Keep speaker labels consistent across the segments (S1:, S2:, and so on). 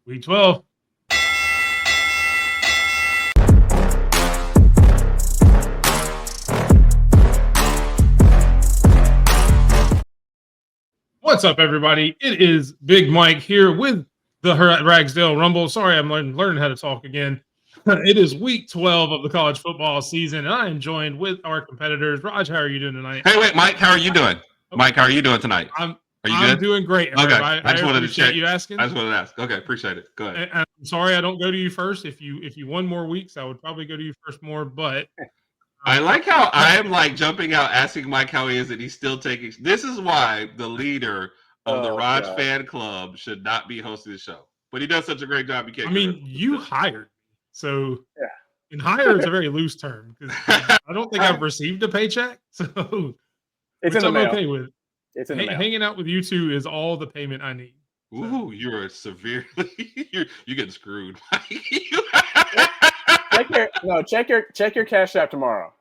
S1: Week 12. What's up, everybody? It is Big Mike here with the Ragsdale Rumble. Sorry, I'm learning how to talk again. It is week 12 of the college football season, and I am joined with our competitors. Raj, how are you doing tonight?
S2: Hey, wait, Mike, how are you doing? Mike, how are you doing tonight?
S1: I'm
S2: you good?
S1: Doing great.
S2: Okay,
S1: I
S2: just wanted to
S1: appreciate
S2: check.
S1: you asking.
S2: I just wanted to ask. Okay, appreciate it. Go ahead.
S1: And I'm sorry I don't go to you first. If you won more weeks, I would probably go to you first more. But
S2: I like how I'm like jumping out, asking Mike how he is, and he's still taking. This is why the leader of the Raj fan club should not be hosting the show. But he does such a great job. You can't.
S1: I mean, you hired, so yeah. And hire is a very loose term because I don't think I've received a paycheck, so
S3: it's in the mail.
S1: Okay with.
S3: It's in the mail.
S1: Hanging out with you two is all the payment I need.
S2: So. Ooh, you're severely you're getting screwed.
S3: check your cash app tomorrow.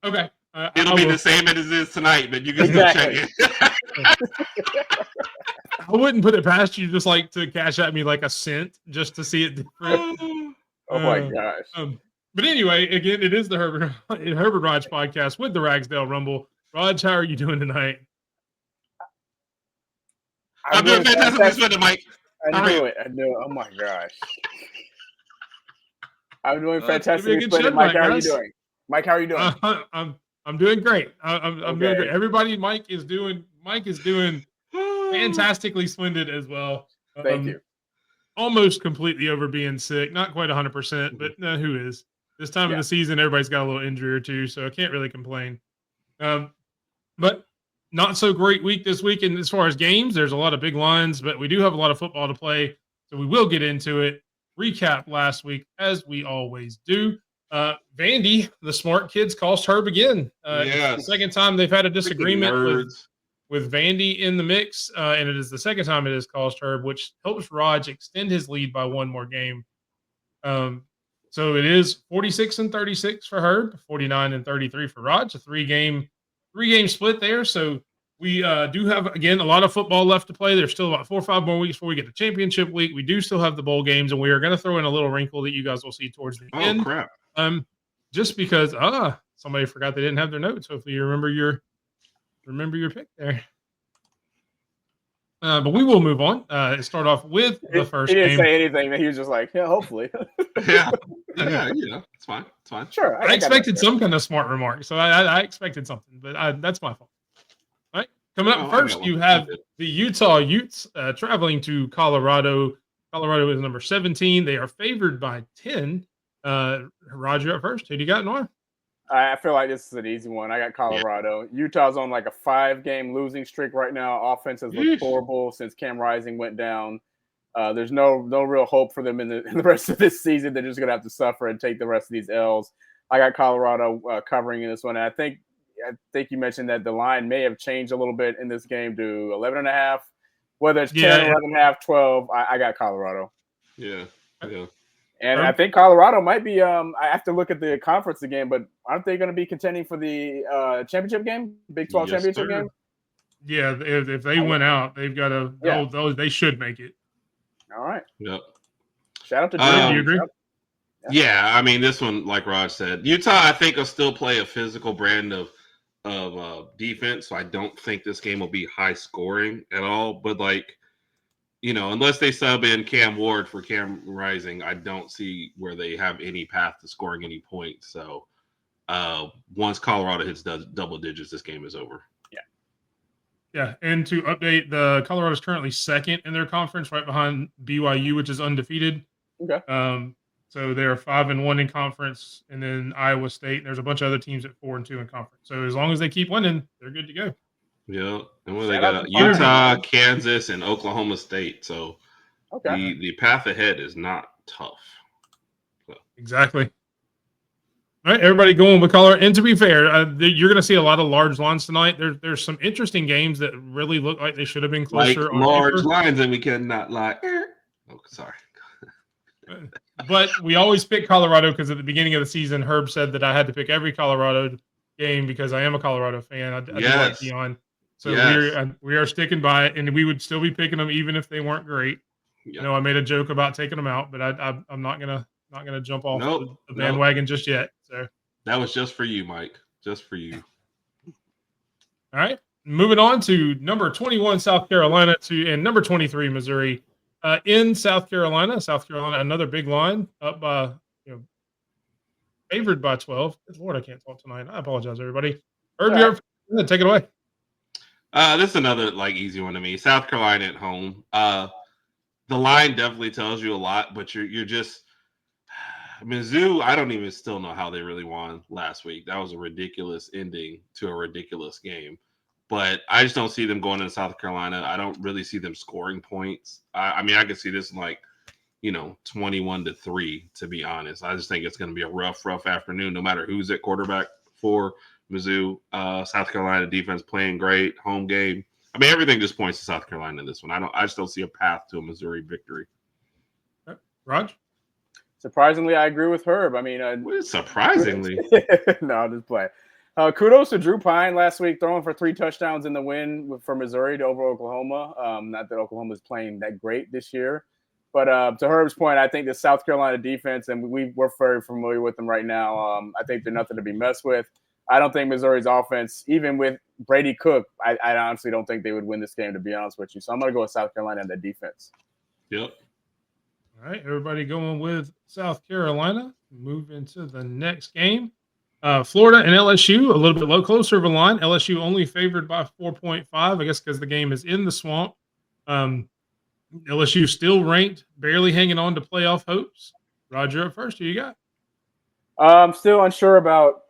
S1: Okay.
S2: It'll be the same as it is tonight, but you can still check it.
S1: I wouldn't put it past you just like to cash at me like a cent just to see it different.
S3: Oh my gosh.
S1: But anyway, again, it is the Herbert Raj podcast with the Ragsdale Rumble. Raj, how are you doing tonight?
S2: I'm doing fantastic, Mike.
S3: I knew it. Oh my gosh. I'm doing fantastic. Mike, how are you doing? Mike, how are you doing?
S1: I'm doing great. I'm doing great. Everybody, Mike is doing fantastically splendid as well.
S3: Thank you.
S1: Almost completely over being sick. Not quite 100%, but who is? This time of the season, everybody's got a little injury or two, so I can't really complain. But not so great week this weekend as far as games. There's a lot of big lines, but we do have a lot of football to play, so we will get into it. Recap last week, as we always do. Vandy, the smart kids, cost Herb again. It's the second time they've had a disagreement with Vandy in the mix, and it is the second time it has cost Herb, which helps Raj extend his lead by one more game. So it is 46-36 for Herb, 49-33 for Raj, a three-game split there. So we do have, again, a lot of football left to play. There's still about 4 or 5 more weeks before we get to championship week. We do still have the bowl games, and we are going to throw in a little wrinkle that you guys will see towards the end.
S2: Oh, crap.
S1: Just because somebody forgot they didn't have their notes. Hopefully you remember your pick there. But we will move on. Start off with the first game.
S3: He didn't say anything. He was just like, yeah, hopefully.
S2: yeah, it's fine. It's fine.
S3: Sure.
S1: I expected some kind of smart remark, so I expected something, but that's my fault. All right. Coming up first, you have the Utah Utes traveling to Colorado. Colorado is number 17. They are favored by 10. Roger up first. Who do you got, Noah?
S3: I feel like this is an easy one. I got Colorado. Yeah. Utah's on like a 5-game losing streak right now. Offense has looked horrible since Cam Rising went down. There's no real hope for them in the rest of this season. They're just going to have to suffer and take the rest of these L's. I got Colorado covering in this one. And I think you mentioned that the line may have changed a little bit in this game to 11.5. Whether it's 10, 11.5, 12, I got Colorado.
S2: Yeah.
S3: And I think Colorado might be. I have to look at the conference again, but aren't they going to be contending for the championship game, Big 12 championship game?
S1: Yeah, if they win out, they've got to. They should make it.
S3: All right.
S2: Yep.
S3: Shout out to Jim.
S1: Do you agree?
S2: Yeah, I mean, this one, like Raj said, Utah, I think will still play a physical brand of defense. So I don't think this game will be high scoring at all. But unless they sub in Cam Ward for Cam Rising, I don't see where they have any path to scoring any points. So once Colorado hits double digits, this game is over.
S1: Yeah, and to update, the Colorado is currently second in their conference, right behind BYU, which is undefeated.
S3: Okay.
S1: So they're 5-1 in conference, and then Iowa State. And there's a bunch of other teams at 4-2 in conference. So as long as they keep winning, they're good to go.
S2: Yeah, and they got Utah, Kansas, and Oklahoma State. So the path ahead is not tough. So.
S1: Exactly. All right, everybody going with Colorado. And to be fair, you're going to see a lot of large lines tonight. There's some interesting games that really look like they should have been closer.
S2: Like large lines, and we cannot lie. Oh, sorry.
S1: But we always pick Colorado because at the beginning of the season, Herb said that I had to pick every Colorado game because I am a Colorado fan. I do like Deion. So we are sticking by it, and we would still be picking them even if they weren't great. I know I made a joke about taking them out, but I'm not gonna jump off the bandwagon just yet. So
S2: that was just for you, Mike. Just for you.
S1: All right. Moving on to number 21, South Carolina, and number 23, Missouri. In South Carolina, another big line up by, favored by 12. Good Lord, I can't talk tonight. I apologize, everybody. Herb, take it away.
S2: This is another easy one to me. South Carolina at home. The line definitely tells you a lot, but you're just Mizzou. I don't even still know how they really won last week. That was a ridiculous ending to a ridiculous game. But I just don't see them going into South Carolina. I don't really see them scoring points. I mean, I could see this 21-3, to be honest. I just think it's going to be a rough afternoon, no matter who's at quarterback for Mizzou. South Carolina defense playing great, home game. I mean, everything just points to South Carolina in this one. I just don't see a path to a Missouri victory.
S1: Raj?
S3: Surprisingly, I agree with Herb. I mean,
S2: surprisingly?
S3: No, I'll just play. Kudos to Drew Pine last week, throwing for 3 touchdowns in the win for Missouri over Oklahoma. Not that Oklahoma's playing that great this year. But to Herb's point, I think the South Carolina defense, and we're very familiar with them right now, I think they're nothing to be messed with. I don't think Missouri's offense, even with Brady Cook, I honestly don't think they would win this game, to be honest with you. So I'm going to go with South Carolina and the defense.
S2: Yep.
S1: All right, everybody going with South Carolina. Move into the next game. Florida and LSU, a little bit closer of a line. LSU only favored by 4.5, I guess because the game is in the swamp. LSU still ranked, barely hanging on to playoff hopes. Roger, up first. Who you got?
S3: I'm still unsure about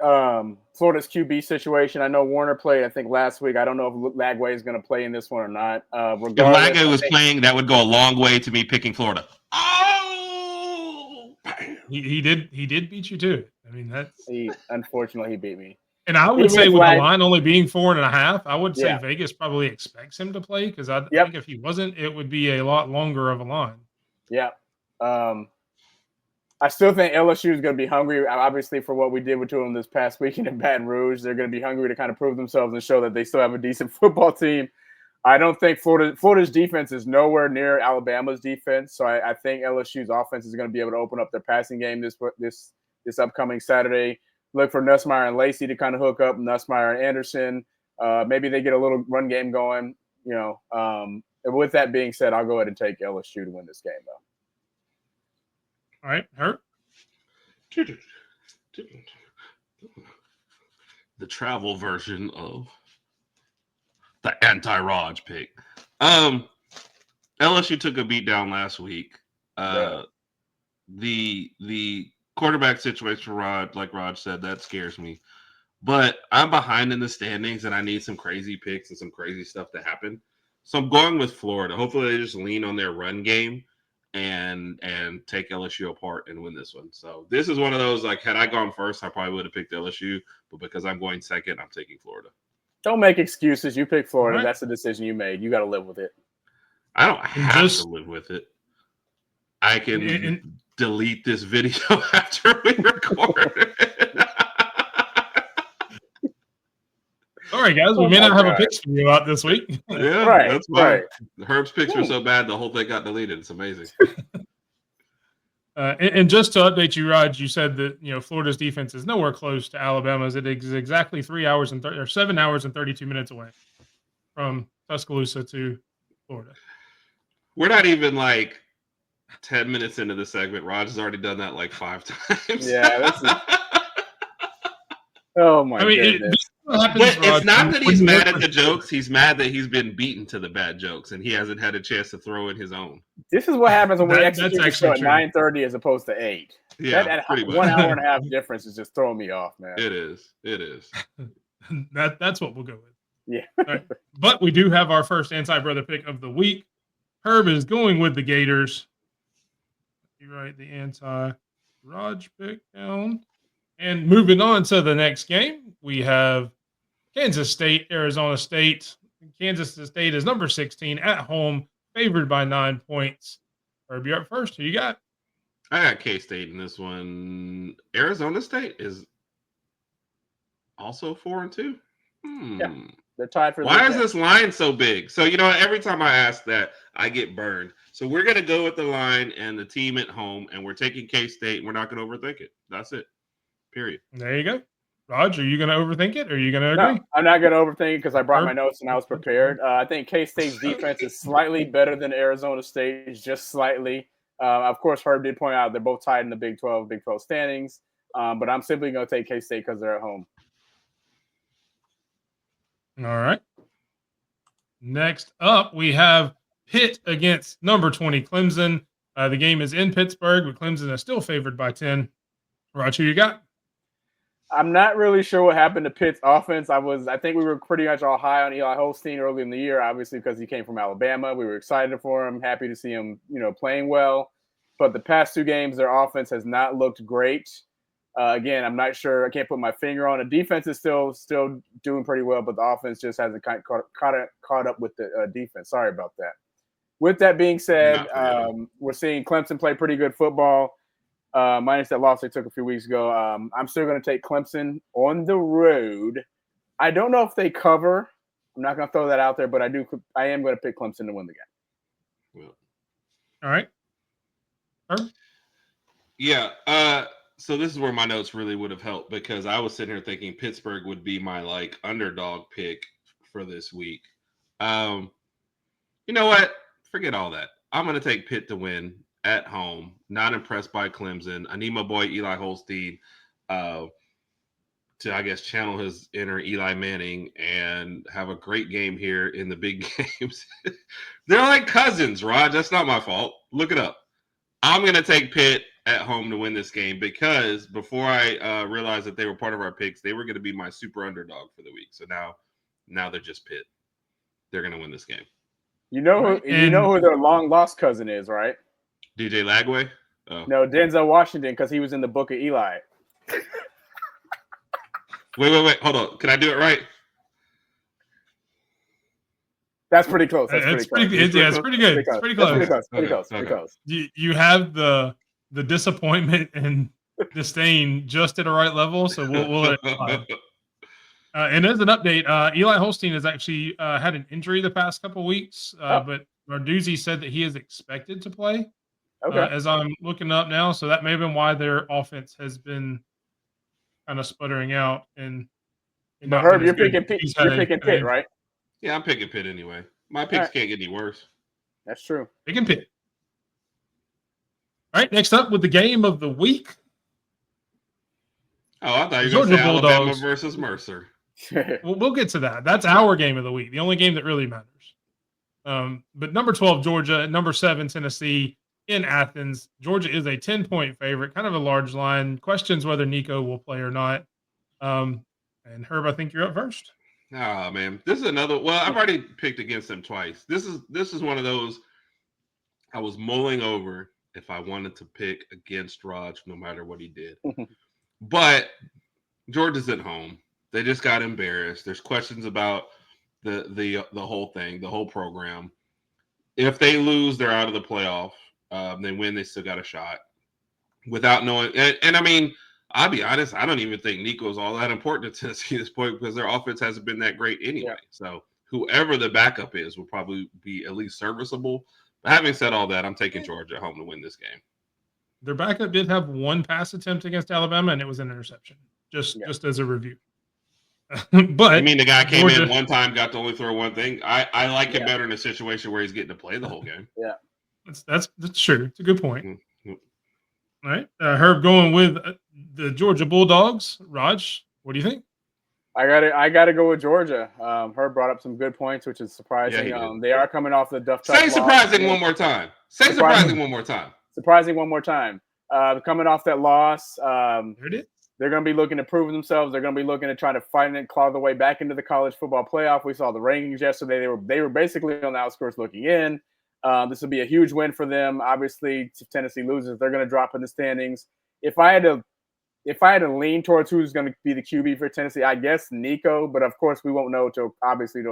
S3: Florida's QB situation. I know Warner played, I think, last week. I don't know if Lagway is going to play in this one or not.
S2: If Lagway was playing, that would go a long way to me picking Florida. Oh,
S1: he did beat you too. I mean,
S3: unfortunately he beat me.
S1: And I would say with the line only being 4.5, I would say Vegas probably expects him to play because I think if he wasn't, it would be a lot longer of a line.
S3: Yeah. I still think LSU is going to be hungry, obviously, for what we did with them this past weekend in Baton Rouge. They're going to be hungry to kind of prove themselves and show that they still have a decent football team. I don't think Florida's defense is nowhere near Alabama's defense, so I think LSU's offense is going to be able to open up their passing game this upcoming Saturday. Look for Nussmeier and Lacey to kind of hook up, Nussmeier and Anderson. Maybe they get a little run game going. With that being said, I'll go ahead and take LSU to win this game, though.
S1: All right, Herb?
S2: The travel version of the anti-Raj pick. LSU took a beat down last week. The quarterback situation for Rod, like Raj said, that scares me. But I'm behind in the standings, and I need some crazy picks and some crazy stuff to happen. So I'm going with Florida. Hopefully they just lean on their run game and take LSU apart and win this one. So this is one of those, had I gone first, I probably would have picked LSU. But because I'm going second, I'm taking Florida.
S3: Don't make excuses. You picked Florida. Right. That's the decision you made. You got to live with it.
S2: I don't have to live with it. I can delete this video after we record.
S1: All right, guys. We may not have a pick for you out this week.
S2: Yeah, right, that's why. Right. Herb's picks were so bad, the whole thing got deleted. It's amazing.
S1: And just to update you, Raj, you said that Florida's defense is nowhere close to Alabama's. It is exactly 7 hours and 32 minutes away from Tuscaloosa to Florida.
S2: We're not even 10 minutes into the segment. Raj has already done that 5 times.
S3: Yeah, that's. Oh my goodness.
S2: It's not that he's mad at the jokes. He's mad that he's been beaten to the bad jokes, and he hasn't had a chance to throw in his own.
S3: This is what happens when we execute the show at 9:30 as opposed to 8.
S2: Yeah,
S3: that 1 hour and a half difference is just throwing me off, man.
S2: It is.
S1: That's what we'll go with.
S3: Yeah.
S1: Right. But we do have our first anti-brother pick of the week. Herb is going with the Gators. You write the anti-Raj pick down. And moving on to the next game, we have Kansas State, Arizona State. Kansas State is number 16 at home, favored by 9 points. Herb, you're up first. Who you got?
S2: I got K-State in this one. Arizona State is also 4-2.
S3: Yeah. They're tied for.
S2: Why is this line so big? So every time I ask that, I get burned. So we're gonna go with the line and the team at home, and we're taking K-State. And we're not gonna overthink it. That's it. Period.
S1: There you go. Raj, are you going to overthink it or are you going to agree?
S3: No, I'm not going to overthink it because I brought my notes and I was prepared. I think K-State's defense is slightly better than Arizona State's, just slightly. Of course, Herb did point out they're both tied in the Big 12 standings, but I'm simply going to take K-State because they're at home.
S1: All right. Next up, we have Pitt against number 20 Clemson. The game is in Pittsburgh, but Clemson is still favored by 10. Raj, who you got?
S3: I'm not really sure what happened to Pitt's offense. I think we were pretty much all high on Eli Holstein early in the year, obviously because he came from Alabama. We were excited for him, happy to see him, playing well. But the past 2 games, their offense has not looked great. Again, I'm not sure. I can't put my finger on it. The defense is still doing pretty well, but the offense just hasn't caught up with the defense. Sorry about that. With that being said, we're seeing Clemson play pretty good football. Minus that loss they took a few weeks ago. I'm still going to take Clemson on the road. I don't know if they cover. I'm not going to throw that out there, but I am going to pick Clemson to win the game.
S1: All right. Herb?
S2: Yeah. So this is where my notes really would have helped because I was sitting here thinking Pittsburgh would be my underdog pick for this week. You know what? Forget all that. I'm going to take Pitt to win at home. Not impressed by Clemson. I need my boy Eli Holstein to, I guess, channel his inner Eli Manning and have a great game here in the big games. They're like cousins, Rod. That's not my fault. Look it up. I'm going to take Pitt at home to win this game because before I realized that they were part of our picks, they were going to be my super underdog for the week. So now they're just Pitt. They're going to win this game.
S3: You know who their long lost cousin is, right?
S2: DJ Lagway? Oh.
S3: No, Denzel Washington, because he was in the book of Eli.
S2: Wait. Hold on. Can I do it right?
S3: That's pretty close.
S1: It's pretty good. It's pretty close. You have the disappointment and disdain just at the right level, so we'll let it fly. And as an update, Eli Holstein has actually had an injury the past couple of weeks, but Narduzzi said that he is expected to play. Okay. As I'm looking up now, so that may have been why their offense has been kind of sputtering out. And
S3: but Herb, you're picking Pitt, right?
S2: Yeah, I'm picking Pitt anyway. My picks can't get any worse.
S3: That's true.
S1: Picking Pitt. All right, next up with the game of the week.
S2: Oh, I thought you were going to say Alabama versus Mercer.
S1: We'll get to that. That's our game of the week, the only game that really matters. But number 12, Georgia, number 7, Tennessee in Athens. Georgia is a 10-point favorite, kind of a large line. Questions whether Nico will play or not. And Herb, I think you're up first.
S2: Oh, man. This is another – well, I've already picked against them twice. This is one of those I was mulling over if I wanted to pick against Raj no matter what he did. But Georgia's at home. They just got embarrassed. There's questions about the whole thing, the whole program. If they lose, they're out of the playoff. They win, they still got a shot. Without knowing, and I mean, I'll be honest, I don't even think Nico's all that important to Tennessee at this point because their offense hasn't been that great anyway. Yeah. So whoever the backup is will probably be at least serviceable. But having said all that, I'm taking Georgia home to win this game.
S1: Their backup did have one pass attempt against Alabama, and it was an interception. Just as a review. But
S2: I mean, the guy came in one time, got to only throw one thing. I like it better in a situation where he's getting to play the whole game.
S3: Yeah,
S1: that's true. It's a good point. Mm-hmm. All right, Herb, going with the Georgia Bulldogs. Raj, what do you think?
S3: I got to go with Georgia. Herb brought up some good points, which is surprising. Yeah, they are coming off the Duff.
S2: Say surprising one more time. Say surprising one more time.
S3: Surprising one more time. Coming off that loss.
S1: There it is.
S3: They're going to be looking to prove themselves. They're going to be looking to try to fight and claw their way back into the college football playoff. We saw the rankings yesterday. They were basically on the outskirts looking in. This will be a huge win for them. Obviously, if Tennessee loses, they're going to drop in the standings. If I had to lean towards who's going to be the QB for Tennessee, I guess Nico. But of course, we won't know until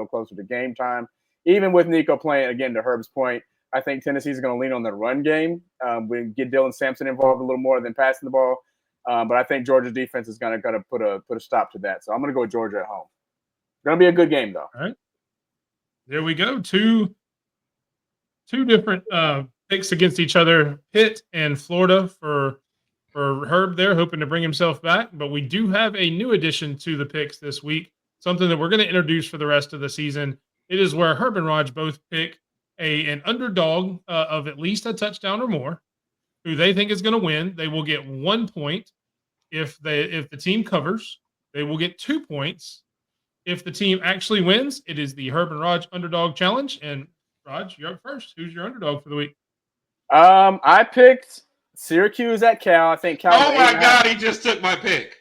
S3: closer to game time. Even with Nico playing, again, to Herb's point, I think Tennessee's going to lean on the run game. We get Dylan Sampson involved a little more than passing the ball. But I think Georgia's defense is going to put a stop to that. So I'm going to go with Georgia at home. Gonna be a good game though.
S1: All right. There we go. Two different picks against each other. Pitt and Florida for Herb there, hoping to bring himself back. But we do have a new addition to the picks this week, something that we're going to introduce for the rest of the season. It is where Herb and Raj both pick an underdog of at least a touchdown or more, who they think is going to win. They will get 1 point if the team covers. They will get 2 points if the team actually wins. It is the Herb and Raj Underdog Challenge. And Raj, you're up first. Who's your underdog for the week?
S3: I picked Syracuse at Cal. I think Cal.
S2: Oh my God, he just took my pick.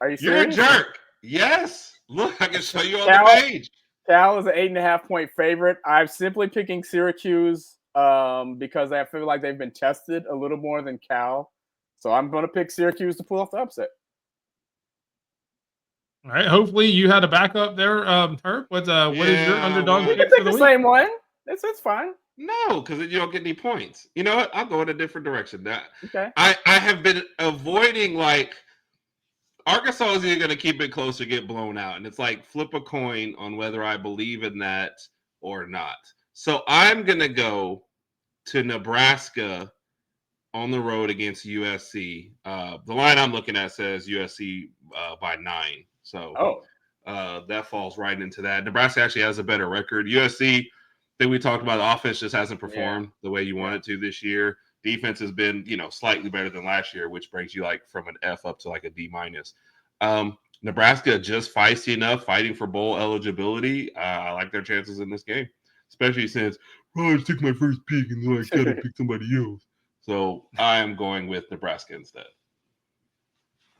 S3: Are you
S2: You're
S3: serious?
S2: a jerk. Yes. Look, I can show you on the page.
S3: Cal is an 8.5-point favorite. I'm simply picking Syracuse because I feel like they've been tested a little more than Cal. So I'm going to pick Syracuse to pull off the upset.
S1: All right. Hopefully you had a backup there, Herb. What is your underdog pick for the week?
S3: Same one. It's fine.
S2: No, because you don't get any points. You know what? I'll go in a different direction.
S3: Okay.
S2: I have been avoiding Arkansas is either going to keep it close or get blown out. And it's like flip a coin on whether I believe in that or not. So I'm going to go to Nebraska on the road against USC. The line I'm looking at says USC by 9. So that falls right into that. Nebraska actually has a better record. USC, I think we talked about, the offense just hasn't performed the way you want it to this year. Defense has been, slightly better than last year, which brings you from an F up to a D minus. Nebraska just feisty enough, fighting for bowl eligibility. I like their chances in this game, especially since Raj took my first pick and then I got to pick somebody else. So I am going with Nebraska instead.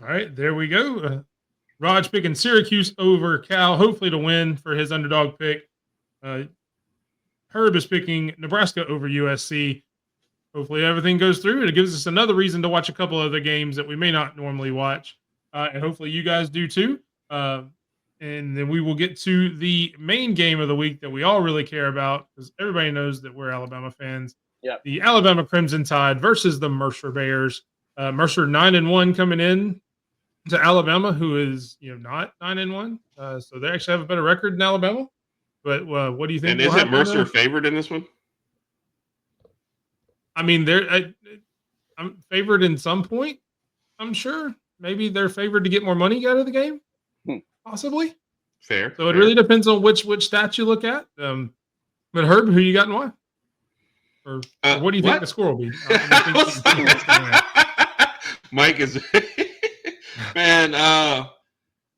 S1: All right, there we go. Raj picking Syracuse over Cal, hopefully to win for his underdog pick. Herb is picking Nebraska over USC. Hopefully everything goes through, and it gives us another reason to watch a couple other games that we may not normally watch. And hopefully you guys do too. And then we will get to the main game of the week that we all really care about, because everybody knows that we're Alabama fans.
S3: Yep.
S1: The Alabama Crimson Tide versus the Mercer Bears. Mercer 9-1 coming in to Alabama, who is not 9-1. So they actually have a better record than Alabama. But what do you think?
S2: And isn't Mercer favored in this one?
S1: I mean, I'm favored in some point. I'm sure. Maybe they're favored to get more money out of the game. Possibly.
S2: Fair.
S1: So it really depends on which stats you look at. But Herb, who you got and why? Or what do you think the score will be?
S2: Mike is man.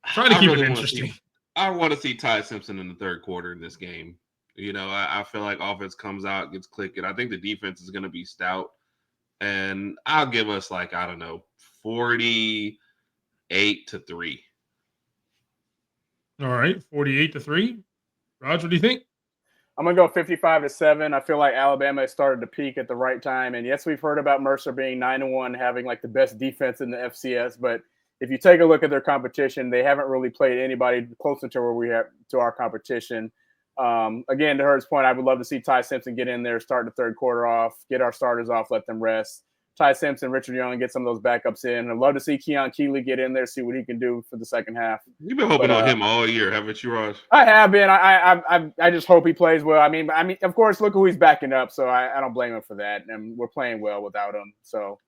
S1: Trying to keep it interesting.
S2: I want to see Ty Simpson in the third quarter in this game. I feel like offense comes out, gets clicking. I think the defense is going to be stout, and I'll give us 48-3.
S1: All right, 48-3. Raj, what do you think?
S3: I'm going to go 55-7. I feel like Alabama has started to peak at the right time. And yes, we've heard about Mercer being 9-1, having the best defense in the FCS. But if you take a look at their competition, they haven't really played anybody closer to where we have to our competition. Again, to Herb's point, I would love to see Ty Simpson get in there, start the third quarter off, get our starters off, let them rest. Ty Simpson, Richard Young, get some of those backups in. I'd love to see Keon Keeley get in there, see what he can do for the second half.
S2: You've been hoping on him all year, haven't you, Raj?
S3: I have been. I just hope he plays well. I mean, of course, look who he's backing up, so I don't blame him for that. And we're playing well without him. So,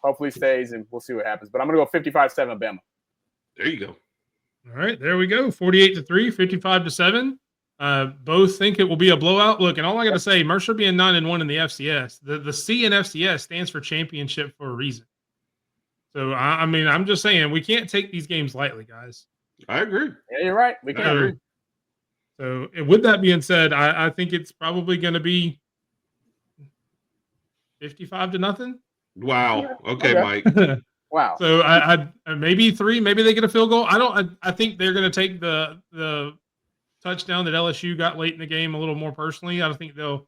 S3: hopefully he stays, and we'll see what happens. But I'm going to go 55-7 Bama.
S2: There you go.
S1: All right, there we go. 48-3, 55-7. Both think it will be a blowout. Look, and all I got to say, Mercer being 9-1 in the FCS, the C in FCS stands for championship for a reason. So, I mean, I'm just saying we can't take these games lightly, guys.
S2: I agree.
S3: Yeah, you're right. We can agree.
S1: So, with that being said, I think it's probably going to be 55-0.
S2: Wow. Okay, Mike.
S3: Wow.
S1: So, I maybe 3, maybe they get a field goal. I think they're going to take the touchdown that LSU got late in the game a little more personally. I think they'll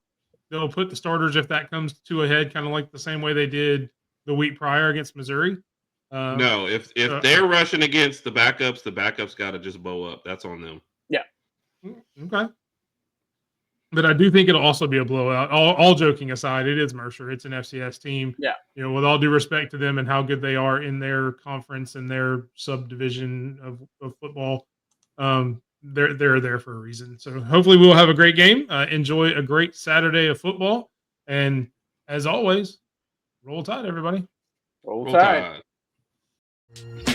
S1: put the starters, if that comes to a head, kind of like the same way they did the week prior against Missouri.
S2: No, if they're rushing against the backups got to just bow up. That's on them.
S3: Yeah.
S1: Okay. But I do think it'll also be a blowout. All joking aside, it is Mercer. It's an FCS team.
S3: Yeah.
S1: With all due respect to them and how good they are in their conference and their subdivision of football. they're there for a reason. So hopefully we'll have a great game. Enjoy a great Saturday of football, and as always, roll Tide, everybody.
S3: Roll
S2: Roll
S3: Tide.
S2: Tide.